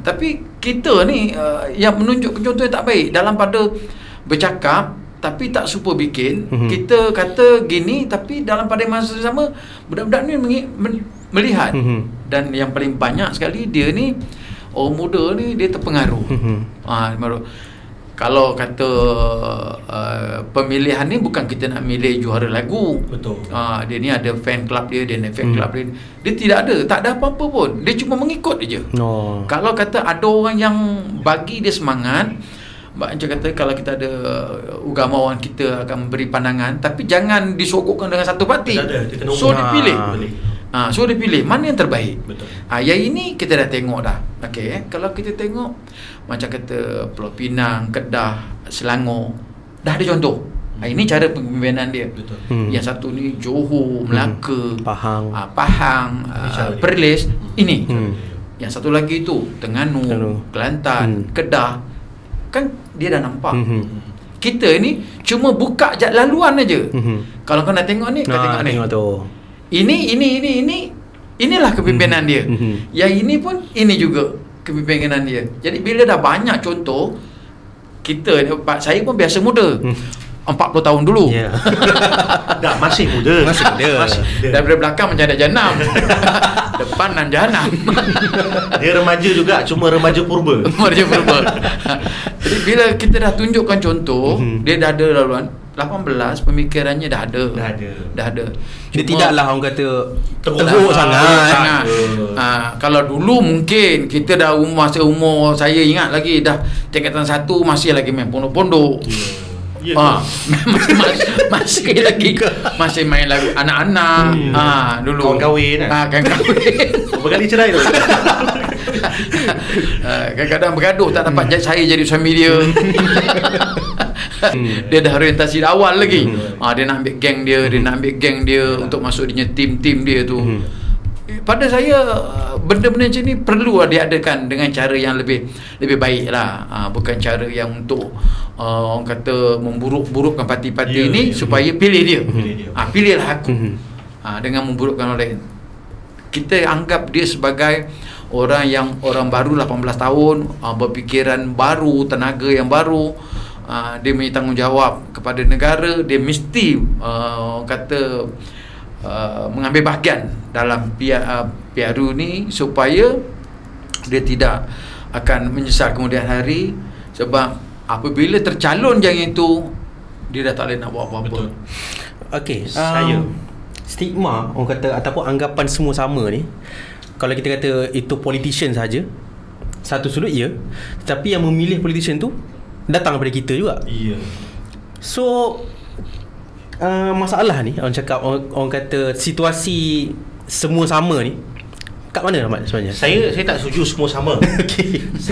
Speaker 1: Tapi kita ni yang menunjukkan contoh yang tak baik dalam pada bercakap tapi tak super bikin. Kita kata gini tapi dalam pada masa sama budak-budak ni melihat. Dan yang paling banyak sekali dia ni orang muda ni dia terpengaruh. Kalau kata pemilihan ni bukan kita nak milih juara lagu.
Speaker 8: Betul.
Speaker 1: Dia ni ada fan club dia ada fan club dia. Dia tidak ada, tak ada apa-apa pun. Dia cuma mengikut je. Kalau kata ada orang yang bagi dia semangat, macam kata kalau kita ada ugamawan, kita akan memberi pandangan, tapi jangan disogokkan dengan satu parti. So dipilih. So dipilih mana yang terbaik.
Speaker 8: Betul.
Speaker 1: Yang ini kita dah tengok dah. Okey, kalau kita tengok macam kata Pulau Pinang, Kedah, Selangor, dah ada contoh. Ini cara pemimpinan dia.
Speaker 8: Betul.
Speaker 1: Yang satu ni Johor, Melaka,
Speaker 2: Pahang,
Speaker 1: Perlis, ini. Yang satu lagi tu Terengganu, Kelantan, Kedah. Kan dia dah nampak. Kita ni cuma buka laluan aja. Kalau kau nak tengok ni, kau tengok ni.
Speaker 2: Tengok tu.
Speaker 1: Inilah kepimpinan dia. Yang ini pun ini juga kepimpinan dia. Jadi bila dah banyak contoh, saya pun biasa muda. 40 tahun dulu.
Speaker 8: Dah masih muda.
Speaker 1: Daripada belakang macam ada jahanam. Depan nan jahanam.
Speaker 8: Dia remaja juga, cuma remaja purba.
Speaker 1: Jadi bila kita dah tunjukkan contoh, dia dah ada laluan 18, pemikirannya dah ada.
Speaker 2: Dia tidaklah orang kata
Speaker 8: teruk
Speaker 2: sangat.
Speaker 1: Kalau dulu mungkin kita dah masa umur saya ingat lagi dah tingkatan 1 masih lagi main pondok-pondok. Masih lagi masih main lagu anak-anak. Dulu
Speaker 8: kawan kahwin
Speaker 1: kawan kahwin.
Speaker 8: Berkali cerai tu.
Speaker 1: Kadang-kadang bergaduh tak dapat saya jadi suami dia. Dia dah orientasi awal lagi. Dia nak ambil geng dia, untuk masuk dia tim dia tu. Pada saya benda-benda macam ni perlu diadakan dengan cara yang lebih baik lah. Bukan cara yang untuk orang kata memburuk-burukkan parti-parti ni supaya pilih dia. Pilihlah aku. Dengan memburukkan orang lain. Kita anggap dia sebagai orang baru 18 tahun, berfikiran baru, tenaga yang baru. Dia punya tanggungjawab kepada negara, dia mesti kata mengambil bahagian dalam PRU ni supaya dia tidak akan menyesal kemudian hari, sebab apabila tercalon yang itu dia dah tak boleh nak buat apa-apa.
Speaker 2: Okey, saya stigma orang kata ataupun anggapan semua sama ni, kalau kita kata itu politician saja, satu sudut ya, tetapi yang memilih politician tu datang daripada kita juga. So masalah ni orang cakap, orang kata situasi semua sama ni kat mana Rahmat sebenarnya? Saya
Speaker 8: tak setuju semua sama.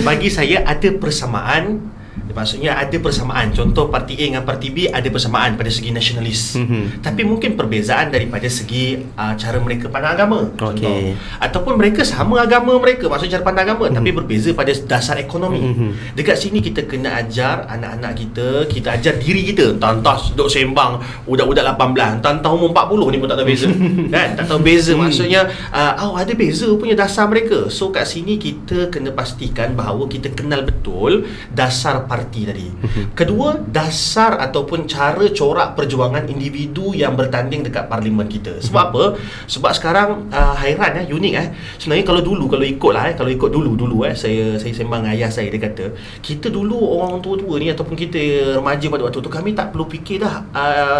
Speaker 8: Bagi saya ada persamaan. Maksudnya ada persamaan. Contoh parti A dengan parti B ada persamaan pada segi nasionalis. Tapi mungkin perbezaan daripada segi cara mereka pandang agama. Contoh. Ataupun mereka sama agama mereka, maksudnya cara pandang agama, tapi berbeza pada dasar ekonomi. Dekat sini kita kena ajar anak-anak kita ajar diri kita. Tantas duk sembang budak-budak 18, tantas umur 40 ni pun tak tahu beza. Kan? Tak tahu beza. Maksudnya ada beza punya dasar mereka. So kat sini kita kena pastikan bahawa kita kenal betul dasar parti tadi. Kedua, dasar ataupun cara corak perjuangan individu yang bertanding dekat parlimen kita. Sebab apa? Sebab sekarang hairan unik sebenarnya kalau ikut dulu saya sembang dengan ayah saya, dia kata kita dulu orang tua-tua ni ataupun kita remaja pada waktu tu, kami tak perlu fikir dah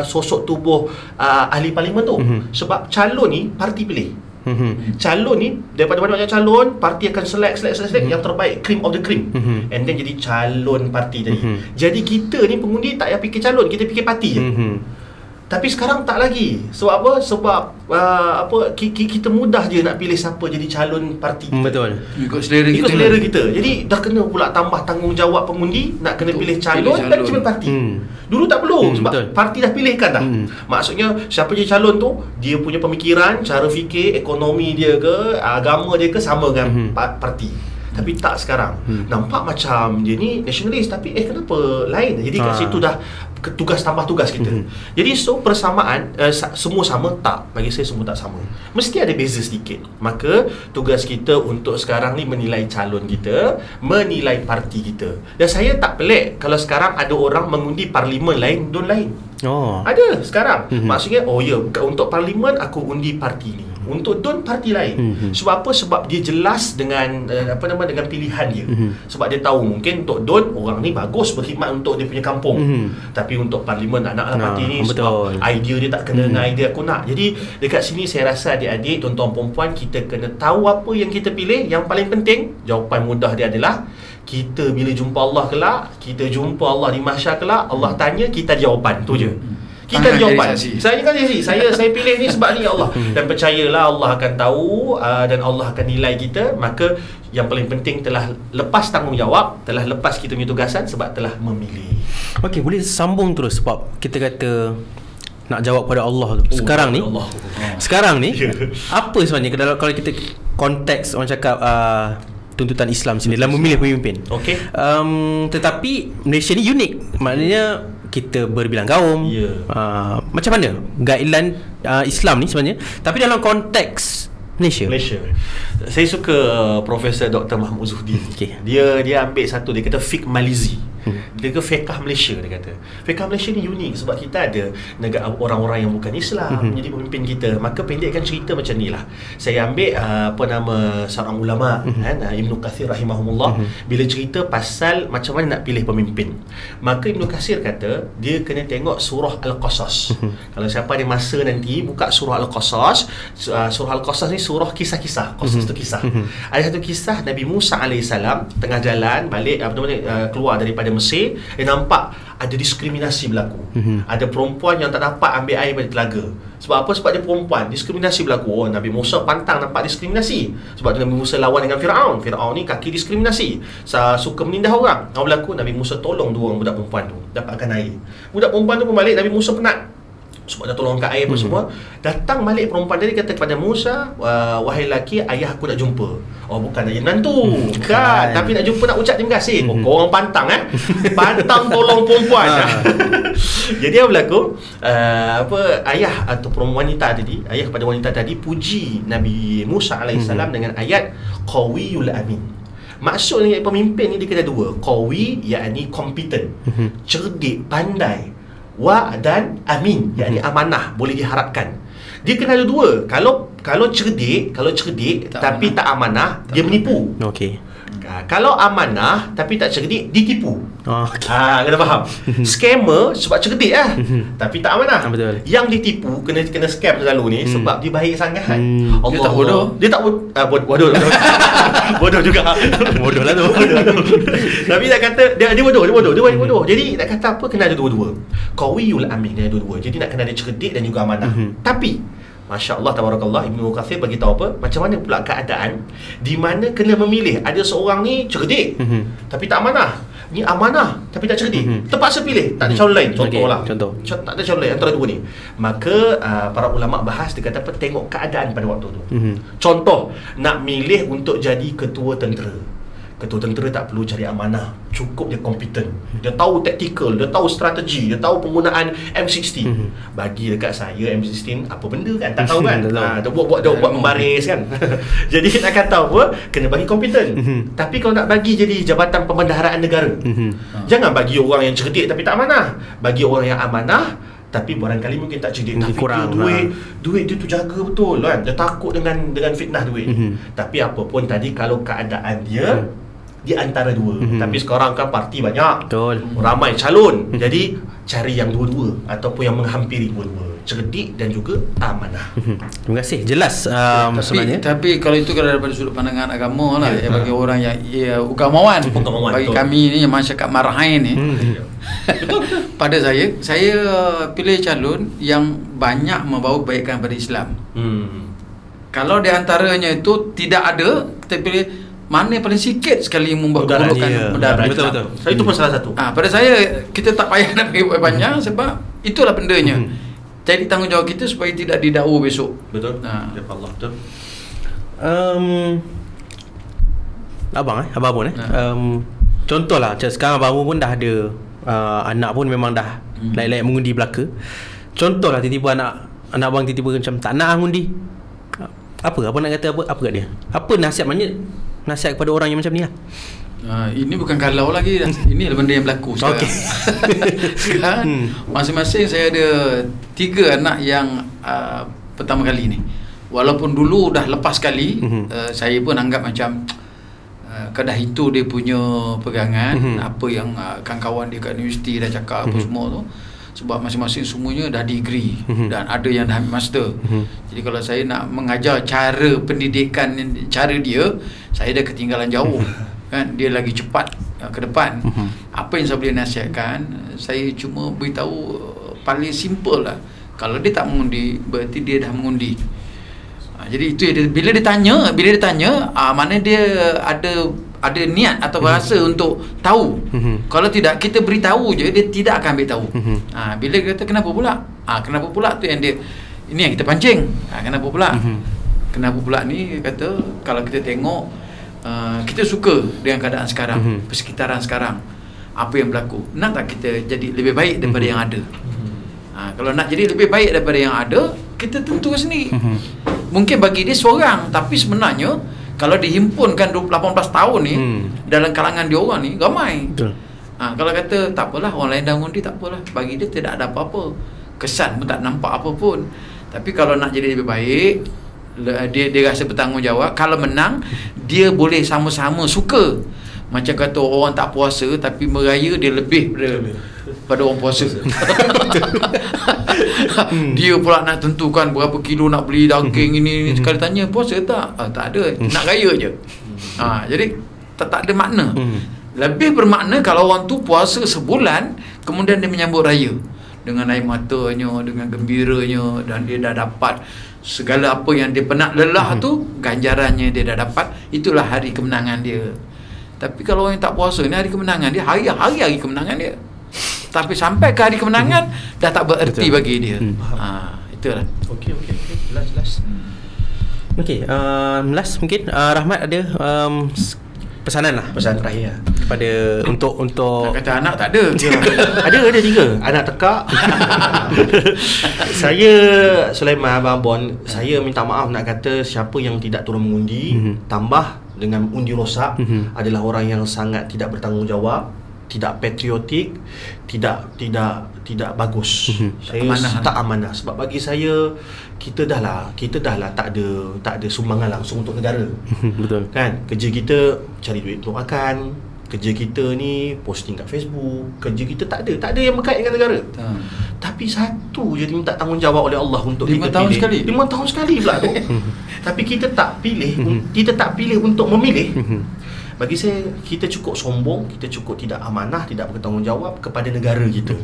Speaker 8: sosok tubuh ahli parlimen tu. Sebab calon ni parti pilih. Calon ni daripada banyak calon, parti akan select yang terbaik, cream of the cream, and then jadi calon parti tadi. Jadi kita ni pengundi tak payah fikir calon, kita fikir parti je. Tapi sekarang tak lagi. Sebab apa? Sebab kita mudah je nak pilih siapa jadi calon parti kita.
Speaker 2: Betul.
Speaker 1: Ikut selera
Speaker 8: kita. Jadi dah kena pula tambah tanggungjawab pengundi nak kena pilih calon dan calon parti. Dulu tak perlu sebab betul, parti dah pilihkan dah. Maksudnya siapa jadi calon tu, dia punya pemikiran, cara fikir, ekonomi dia ke, agama dia ke sama dengan parti. Tapi tak sekarang. Nampak macam dia ni nasionalis, tapi kenapa lain? Jadi kat situ dah tugas tambah tugas kita. Jadi so persamaan semua sama? Tak. Bagi saya semua tak sama. Mesti ada beza sedikit. Maka tugas kita untuk sekarang ni menilai calon kita, menilai parti kita. Dan saya tak pelik kalau sekarang ada orang mengundi parlimen lain, don lain. Ada sekarang. Maksudnya untuk parlimen aku undi parti ni, untuk don parti lain. Sebab apa? Sebab dia jelas dengan dengan pilihan dia. Sebab dia tahu mungkin untuk don orang ni bagus berkhidmat untuk dia punya kampung. Tapi untuk parlimen anak parti ni sebab idea dia tak kena dengan idea aku nak. Jadi dekat sini saya rasa adik-adik, tuan-tuan perempuan, kita kena tahu apa yang kita pilih. Yang paling penting, jawapan mudah dia adalah kita bila jumpa Allah kelak, kita jumpa Allah di mahsyar kelak, Allah tanya, kita jawapan tu je. Kita jawapan. Saya kan saya pilih ni sebab ni Allah. Dan percayalah Allah akan tahu dan Allah akan nilai kita. Maka yang paling penting telah lepas tanggungjawab, telah lepas kita punya tugasan sebab telah memilih.
Speaker 2: Okey, boleh sambung terus sebab kita kata nak jawab pada Allah tu. Sekarang ni apa sebenarnya kalau kita konteks orang cakap tuntutan Islam sini dalam memilih pemimpin.
Speaker 8: Okey.
Speaker 2: Tetapi Malaysia ni unik. Maknanya kita berbilang kaum. Macam mana guideline Islam ni sebenarnya, tapi dalam konteks Malaysia.
Speaker 8: Saya suka Profesor Dr. Mahmud Zuhdi. Dia ambil satu, dia kata fiqh Malizi. Dia ke fiqh Malaysia, dia kata. Fiqh Malaysia ni unik sebab kita ada negara orang-orang yang bukan Islam menjadi pemimpin kita. Maka pendekkan cerita macam ni lah. Saya ambil seorang ulama Ibnu Kathir rahimahumullah, bila cerita pasal macam mana nak pilih pemimpin. Maka Ibnu Kathir kata dia kena tengok surah Al-Qasas. Kalau siapa ada masa nanti buka surah Al-Qasas. Surah Al-Qasas ni surah kisah-kisah. Qasas tu kisah. Ada satu kisah Nabi Musa alaihissalam tengah jalan balik keluar daripada Mesir, dia nampak ada diskriminasi berlaku. Ada perempuan yang tak dapat ambil air pada telaga. Sebab apa? Sebab dia perempuan. Diskriminasi berlaku. Oh, Nabi Musa pantang nampak diskriminasi. Sebab Nabi Musa lawan dengan Firaun. Firaun ni kaki diskriminasi, suka menindas orang. Apa berlaku? Nabi Musa tolong dua orang budak perempuan tu dapatkan air. Budak perempuan tu pun balik, Nabi Musa penat sebab dah tolong angkat air apa semua. Datang balik perempuan tadi kata kepada Musa, wahai lelaki, ayah aku nak jumpa. Oh, bukan ayah menantu, bukan, tapi nak jumpa, nak ucap terima kasih. Oh, korang pantang pantang tolong perempuan. Jadi apa berlaku? Ayah ataupun wanita tadi, ayah kepada wanita tadi puji Nabi Musa alaihissalam dengan ayat qawiyul amin. Maksudnya pemimpin ni dia kena dua. Qawi yakni competent, cerdik, pandai, dan amin yakni amanah, boleh diharapkan. Dia kena ada dua. Kalau cerdik tapi tak amanah, dia menipu.
Speaker 2: Okey.
Speaker 8: Kalau amanah tapi tak cerdik, ditipu. Kena faham. Scammer sebab cerdik tapi tak amanah.
Speaker 2: Betul.
Speaker 8: Yang ditipu kena scam selalu ni sebab dia baik sangat. Allah,
Speaker 1: dia tak bodoh.
Speaker 8: Dia tak bodoh. Bodoh juga.
Speaker 2: Bodoh lah tu.
Speaker 8: Tapi nak kata dia bodoh. Jadi nak kata apa, kena ada dua-dua. Qawiyul amin, kena ada dua-dua. Jadi nak kena ada cerdik dan juga amanah. Tapi Masya Allah, tabarakallah, Ibnu Kathir bagi tahu apa, macam mana pula keadaan di mana kena memilih. Ada seorang ni cerdik tapi tak amanah, ni amanah tapi tak cerdik. Terpaksa pilih, tak ada calon lain. Contoh. Tak ada calon lain antara dua ni. Maka para ulama bahas, dia kata apa, tengok keadaan pada waktu tu. Contoh, nak milih untuk jadi ketua tentera. Ketua tentera tak perlu cari amanah, cukup dia kompeten. Dia tahu taktikal, dia tahu strategi, dia tahu penggunaan M16. Bagi dekat saya M16 apa benda kan, tak tahu kan. Dia buat membaris kan. Jadi nak kata apa, kena bagi kompeten. Tapi kalau nak bagi jadi jabatan pembendaharaan negara, jangan bagi orang yang cerdik tapi tak amanah. Bagi orang yang amanah tapi barangkali mungkin tak cerdik, tapi kurang duit dia tu jaga betul kan. Dia takut dengan fitnah duit. Tapi apa pun tadi, kalau keadaan dia di antara dua. Tapi sekarang kan parti banyak, betul, ramai calon. Jadi cari yang dua-dua ataupun yang menghampiri dua-dua, cerdik dan juga amanah.
Speaker 2: Terima kasih, jelas sebenarnya.
Speaker 1: Tapi kalau itu kalau daripada sudut pandangan agama lah, bagi orang yang ugamawan, bagi betul. Kami ni yang masyarakat Marahin ni, pada saya pilih calon yang banyak membawa kebaikan pada Islam. Kalau di antaranya itu tidak ada, kita pilih mana yang paling sikit sekali membuat keburukan mudarat.
Speaker 8: Betul. Itu pun salah satu.
Speaker 1: Pada saya, kita tak payah nak pergi buat banyak sebab itulah bendanya. Jadi tanggungjawab kita supaya tidak didakwa besok.
Speaker 8: Betul. Allah, betul.
Speaker 2: Abang pun contohlah macam sekarang abang pun dah ada anak pun memang dah layak mengundi belaka. Contohlah tiba-tiba anak abang tiba-tiba macam tak nak mengundi. Apa nak kata apa kat dia? Apa nasihat kepada orang yang macam ni lah?
Speaker 1: Ini bukan kalau lagi dah. Ini adalah benda yang berlaku sekarang. Sekarang masing-masing saya ada 3 anak yang pertama kali ni. Walaupun dulu dah lepas sekali, saya pun anggap macam kadah itu dia punya pegangan. Apa yang kawan-kawan dia kat universiti dah cakap apa semua tu. Sebab masing-masing semuanya dah degree dan ada yang dah ambil master. Jadi kalau saya nak mengajar cara pendidikan, cara dia, saya dah ketinggalan jauh. Kan, dia lagi cepat ke depan. Apa yang saya boleh nasihatkan, saya cuma beritahu paling simple lah. Kalau dia tak mengundi, berarti dia dah mengundi. Jadi itu bila dia tanya, mana dia ada niat atau bahasa untuk tahu. Kalau tidak, kita beritahu je, dia tidak akan ambil tahu. Bila dia kata kenapa pula tu yang dia, ini yang kita pancing. Kenapa pula ni, kata kalau kita tengok, kita suka dengan keadaan sekarang, persekitaran sekarang, apa yang berlaku. Nak tak kita jadi lebih baik daripada yang ada? Kalau nak jadi lebih baik daripada yang ada, kita tentukan sendiri. Mungkin bagi dia seorang, tapi sebenarnya kalau dihimpunkan 18 tahun ni, dalam kalangan dia orang ni ramai. Betul. Kalau kata tak apalah, orang lain dah undi, tak apalah, bagi dia tidak ada apa-apa, kesan pun tak nampak apa pun. Tapi kalau nak jadi lebih baik, dia rasa bertanggungjawab. Kalau menang, dia boleh sama-sama suka. Macam kata orang tak puasa tapi meraya, dia lebih pada orang puasa. Dia pula nak tentukan berapa kilo nak beli daging ini. Sekali tanya puasa tak? Tak ada, nak raya je. Jadi tak ada makna. Lebih bermakna kalau orang tu puasa sebulan, kemudian dia menyambut raya dengan air matanya, dengan gembiranya, dan dia dah dapat segala apa yang dia penat lelah tu, ganjarannya dia dah dapat. Itulah hari kemenangan dia. Tapi kalau orang yang tak puasa ni, hari kemenangan dia hari kemenangan dia. Tapi sampai ke hari kemenangan dah tak bererti bagi dia. Itulah. Okey. Jelas.
Speaker 2: Okey, last mungkin Rahmat ada pesanan terakhir kepada untuk
Speaker 1: nak kata anak tak ada.
Speaker 8: Ada 3 anak tekak. Saya Sulaiman Abang Bon, saya minta maaf nak kata siapa yang tidak turun mengundi, tambah dengan undi rosak, adalah orang yang sangat tidak bertanggungjawab, tidak patriotik, tidak bagus. Saya tak amanah. Sebab bagi saya kita dah lah tak ada sumbangan langsung untuk negara.
Speaker 2: Betul.
Speaker 8: Kan? Kerja kita cari duit untuk makan, kerja kita ni posting kat Facebook, kerja kita tak ada yang berkait dengan negara. Tapi satu je diminta tanggungjawab oleh Allah untuk
Speaker 1: 5 tahun sekali.
Speaker 8: 5 tahun sekali pula tu. Tapi kita tak pilih untuk memilih. Bagi saya, kita cukup sombong, kita cukup tidak amanah, tidak bertanggungjawab kepada negara kita.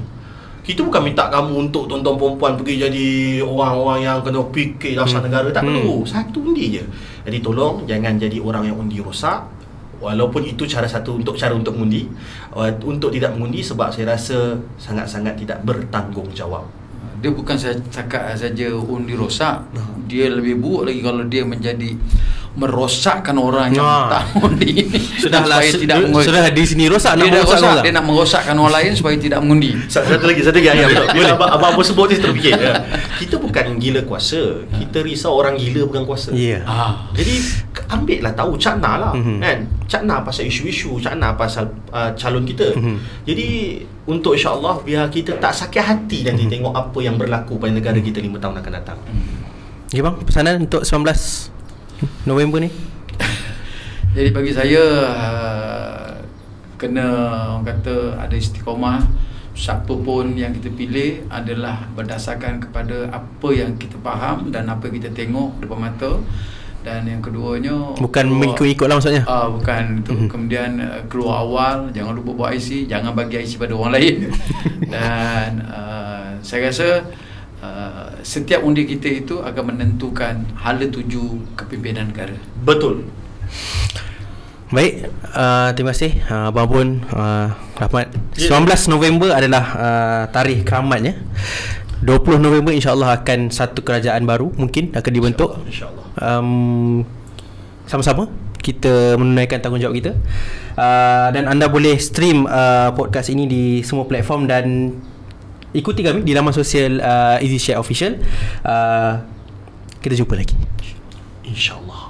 Speaker 8: Kita bukan minta kamu untuk tuan-tuan perempuan pergi jadi orang-orang yang kena fikir dasar negara. Tak perlu. Satu undi je. Jadi tolong jangan jadi orang yang undi rosak. Walaupun itu cara untuk mengundi, untuk tidak mengundi, sebab saya rasa sangat-sangat tidak bertanggungjawab.
Speaker 1: Dia bukan cakap saja undi rosak, dia lebih buruk lagi kalau dia menjadi merosakkan orang yang tak undi ini.
Speaker 2: Sudahlah di sini rosak,
Speaker 1: dia nak merosakkan orang lain supaya tidak mengundi.
Speaker 8: Satu lagi ayam. Bila abang sebut ni terfikir. Kita bukan gila kuasa, kita risau orang gila bukan kuasa. Jadi ambil lah tahu, cakna lah kan, cakna pasal isu-isu, cakna pasal calon kita. Jadi untuk insya-Allah biar kita tak sakit hati nanti tengok apa yang berlaku pada negara kita 5 tahun akan datang.
Speaker 2: Okay bang, pesanan untuk 19 November ni?
Speaker 1: Jadi bagi saya kena, orang kata, ada istiqamah. Siapa pun yang kita pilih adalah berdasarkan kepada apa yang kita faham dan apa yang kita tengok depan mata. Dan yang keduanya,
Speaker 2: bukan mengikut-ikut lah maksudnya.
Speaker 1: Bukan itu. Kemudian keluar awal, jangan lupa bawa IC, jangan bagi IC pada orang lain. Dan saya rasa setiap undi kita itu akan menentukan hala tuju kepimpinan negara. Betul.
Speaker 2: Baik, terima kasih Abang Pun, Rahmat. 19 November adalah tarikh keramatnya. 20 November insya-Allah akan satu kerajaan baru mungkin akan dibentuk.
Speaker 8: InsyaAllah.
Speaker 2: Sama-sama kita menunaikan tanggungjawab kita. Dan anda boleh stream podcast ini di semua platform dan ikuti kami di laman sosial EasyShare Official. Kita jumpa lagi,
Speaker 8: InsyaAllah.